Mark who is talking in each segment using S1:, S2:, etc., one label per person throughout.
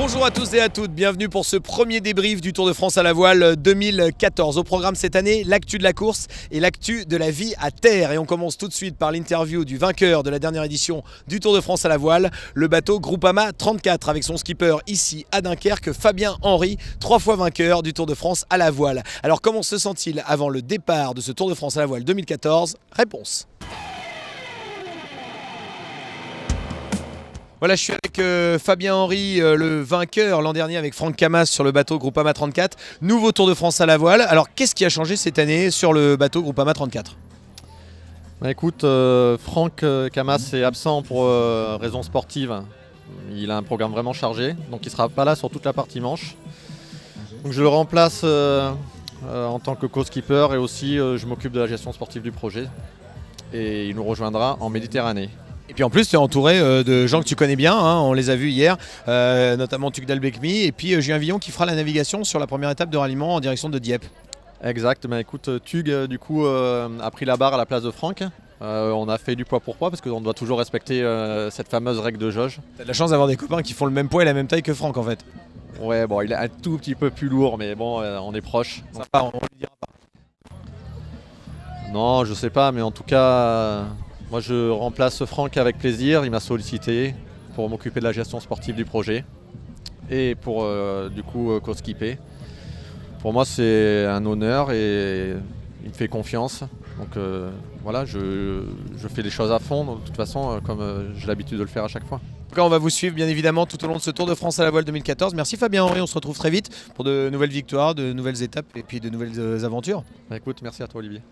S1: Bonjour à tous et à toutes, bienvenue pour ce premier débrief du Tour de France à la voile 2014. Au programme cette année, l'actu de la course et l'actu de la vie à terre. Et on commence tout de suite par l'interview du vainqueur de la dernière édition du Tour de France à la voile, le bateau Groupama 34 avec son skipper ici à Dunkerque, Fabien Henry, 3 fois vainqueur du Tour de France à la voile. Alors comment se sent-il avant le départ de ce Tour de France à la voile 2014 ? Réponse. Voilà, je suis avec Fabien Henry, le vainqueur l'an dernier avec Franck Camas sur le bateau Groupama 34. Nouveau Tour de France à la voile. Alors, qu'est-ce qui a changé cette année sur le bateau Groupama 34 ?
S2: Écoute, Franck Camas est absent pour raisons sportives. Il a un programme vraiment chargé, donc il ne sera pas là sur toute la partie manche. Donc je le remplace en tant que co-skipper et aussi je m'occupe de la gestion sportive du projet. Et il nous rejoindra en Méditerranée.
S1: Et puis en plus, tu es entouré de gens que tu connais bien, hein, on les a vus hier, notamment Tugdal Bekmi et puis Julien Villon qui fera la navigation sur la première étape de ralliement en direction de Dieppe.
S2: Exact, mais écoute, Tug du coup a pris la barre à la place de Franck. On a fait du poids pour poids parce qu'on doit toujours respecter cette fameuse règle de jauge.
S1: T'as de la chance d'avoir des copains qui font le même poids et la même taille que Franck en fait.
S2: Ouais, bon, il est un tout petit peu plus lourd, mais bon, on est proche.
S1: Ça va, on lui dira pas.
S2: Non, je sais pas, mais en tout cas, moi je remplace Franck avec plaisir. Il m'a sollicité pour m'occuper de la gestion sportive du projet et pour du coup co-skipper. Pour moi, c'est un honneur et il me fait confiance. Donc voilà, je fais les choses à fond, de toute façon, comme j'ai l'habitude de le faire à chaque fois.
S1: En tout cas, on va vous suivre bien évidemment tout au long de ce Tour de France à la voile 2014. Merci Fabien Henry, on se retrouve très vite pour de nouvelles victoires, de nouvelles étapes et puis de nouvelles aventures.
S2: Écoute, merci à toi Olivier.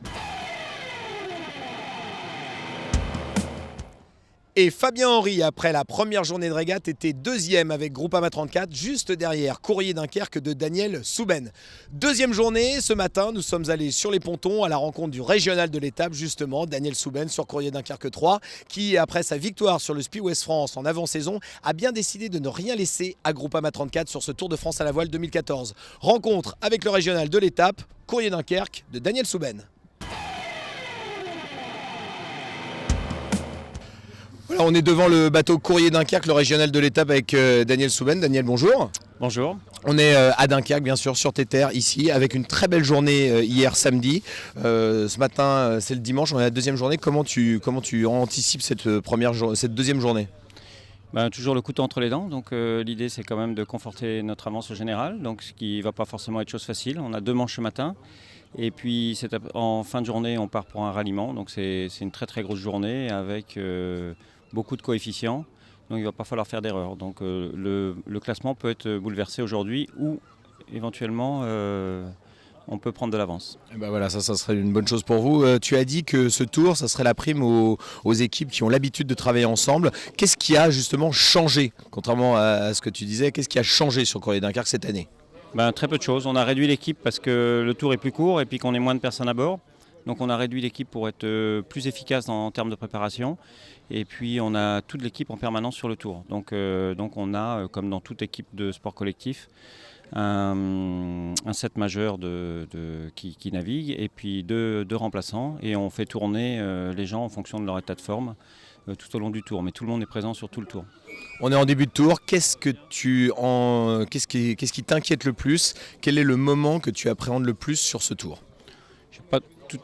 S1: Et Fabien Henry, après la première journée de régate, était deuxième avec Groupama 34, juste derrière Courrier Dunkerque de Daniel Souben. Deuxième journée, ce matin, nous sommes allés sur les pontons à la rencontre du régional de l'étape, justement, Daniel Souben sur Courrier Dunkerque 3, qui, après sa victoire sur le Spi West France en avant-saison, a bien décidé de ne rien laisser à Groupama 34 sur ce Tour de France à la voile 2014. Rencontre avec le régional de l'étape, Courrier Dunkerque de Daniel Souben. Voilà, on est devant le bateau Courrier Dunkerque, le régional de l'étape avec Daniel Souben. Daniel, bonjour.
S3: Bonjour.
S1: On est à Dunkerque, bien sûr, sur tes terres, ici, avec une très belle journée hier samedi. Ce matin, c'est le dimanche, on est à la deuxième journée. Comment tu anticipes cette deuxième journée ?
S3: Toujours le couteau entre les dents. Donc l'idée, c'est quand même de conforter notre avance au général, donc ce qui ne va pas forcément être chose facile. On a 2 manches ce matin. Et puis en fin de journée, on part pour un ralliement. Donc c'est une très très grosse journée avec beaucoup de coefficients, donc il ne va pas falloir faire d'erreur. Donc le classement peut être bouleversé aujourd'hui ou éventuellement on peut prendre de l'avance.
S1: Et ben voilà, ça serait une bonne chose pour vous. Tu as dit que ce tour, ça serait la prime aux équipes qui ont l'habitude de travailler ensemble. Qu'est-ce qui a justement changé, contrairement à ce que tu disais, qu'est-ce qui a changé sur Courrier Dunkerque cette année ?
S3: Très peu de choses. On a réduit l'équipe parce que le tour est plus court et puis qu'on est moins de personnes à bord. Donc on a réduit l'équipe pour être plus efficace en termes de préparation. Et puis on a toute l'équipe en permanence sur le tour. Donc on a, comme dans toute équipe de sport collectif, un set majeur qui navigue et puis deux remplaçants. Et on fait tourner les gens en fonction de leur état de forme tout au long du tour. Mais tout le monde est présent sur tout le tour.
S1: On est en début de tour. Qu'est-ce qui t'inquiète le plus ? Quel est le moment que tu appréhendes le plus sur ce tour ?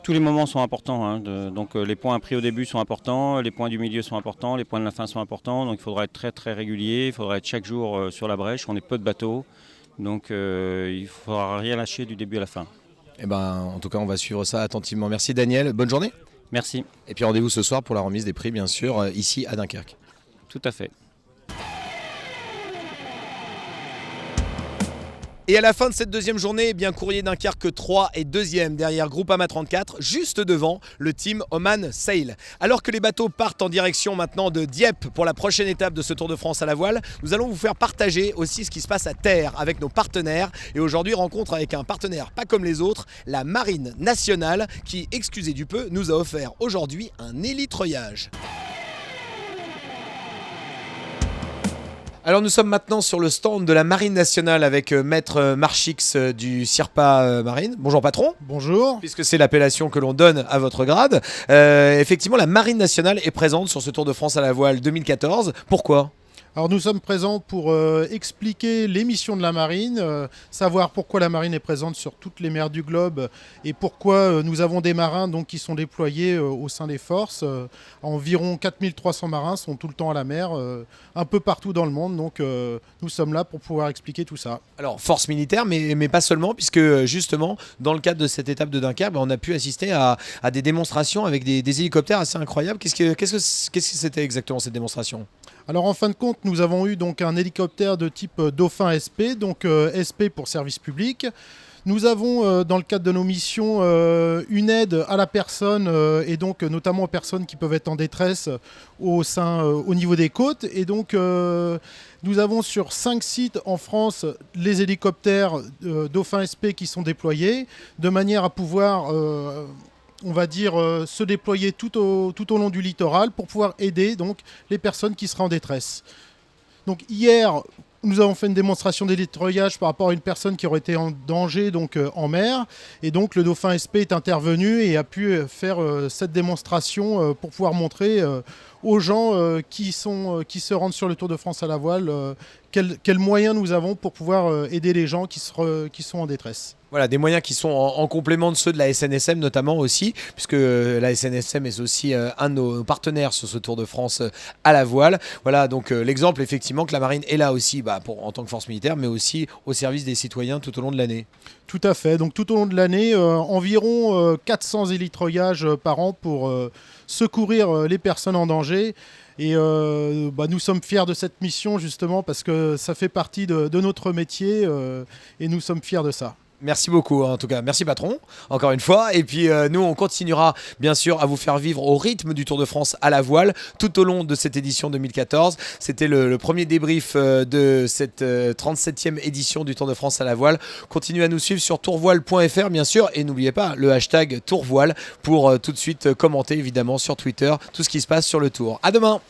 S3: Tous les moments sont importants, hein. Donc les points pris au début sont importants, les points du milieu sont importants, les points de la fin sont importants. Donc il faudra être très très régulier, il faudra être chaque jour sur la brèche. On est peu de bateaux, donc il ne faudra rien lâcher du début à la fin.
S1: En tout cas, on va suivre ça attentivement. Merci Daniel, bonne journée.
S3: Merci.
S1: Et puis rendez-vous ce soir pour la remise des prix, bien sûr, ici à Dunkerque.
S3: Tout à fait.
S1: Et à la fin de cette deuxième journée, Courrier Dunkerque 3 est deuxième derrière Groupama 34, juste devant le team Oman Sail. Alors que les bateaux partent en direction maintenant de Dieppe pour la prochaine étape de ce Tour de France à la voile, nous allons vous faire partager aussi ce qui se passe à terre avec nos partenaires. Et aujourd'hui, rencontre avec un partenaire pas comme les autres, la Marine Nationale, qui, excusez du peu, nous a offert aujourd'hui un élitreuillage. Alors nous sommes maintenant sur le stand de la Marine Nationale avec Maître Marchix du CIRPA Marine. Bonjour patron.
S4: Bonjour.
S1: Puisque c'est l'appellation que l'on donne à votre grade. Effectivement, la Marine Nationale est présente sur ce Tour de France à la voile 2014. Pourquoi ?
S4: Alors nous sommes présents pour expliquer les missions de la marine, savoir pourquoi la marine est présente sur toutes les mers du globe et pourquoi nous avons des marins donc, qui sont déployés au sein des forces. Environ 4300 marins sont tout le temps à la mer, un peu partout dans le monde. Donc nous sommes là pour pouvoir expliquer tout ça.
S1: Alors, force militaire, mais pas seulement, puisque justement, dans le cadre de cette étape de Dunkerque, on a pu assister à des démonstrations avec des hélicoptères assez incroyables. Qu'est-ce que c'était exactement cette démonstration ?
S4: Alors en fin de compte, nous avons eu donc un hélicoptère de type Dauphin SP, donc SP pour service public. Nous avons dans le cadre de nos missions une aide à la personne et donc notamment aux personnes qui peuvent être en détresse au niveau des côtes. Et donc nous avons sur 5 sites en France les hélicoptères Dauphin SP qui sont déployés de manière à pouvoir on va dire, se déployer tout au long du littoral pour pouvoir aider donc, les personnes qui seraient en détresse. Donc hier, nous avons fait une démonstration d'hélitreuillage par rapport à une personne qui aurait été en danger donc, en mer. Et donc le Dauphin SP est intervenu et a pu faire cette démonstration pour pouvoir montrer aux gens qui se rendent sur le Tour de France à la voile quels moyens nous avons pour pouvoir aider les gens qui sont en détresse.
S1: Voilà, des moyens qui sont en complément de ceux de la SNSM notamment aussi, puisque la SNSM est aussi un de nos partenaires sur ce Tour de France à la voile. Voilà, donc l'exemple effectivement que la marine est là aussi en tant que force militaire, mais aussi au service des citoyens tout au long de l'année.
S4: Tout à fait, donc tout au long de l'année, environ 400 hélitreuillages par an pour secourir les personnes en danger. Et nous sommes fiers de cette mission justement parce que ça fait partie de notre métier et nous sommes fiers de ça.
S1: Merci beaucoup, en tout cas. Merci patron, encore une fois. Et puis nous, on continuera bien sûr à vous faire vivre au rythme du Tour de France à la voile tout au long de cette édition 2014. C'était le premier débrief de cette 37e édition du Tour de France à la voile. Continuez à nous suivre sur tourvoile.fr bien sûr. Et n'oubliez pas le hashtag Tourvoile pour tout de suite commenter évidemment sur Twitter tout ce qui se passe sur le Tour. À demain!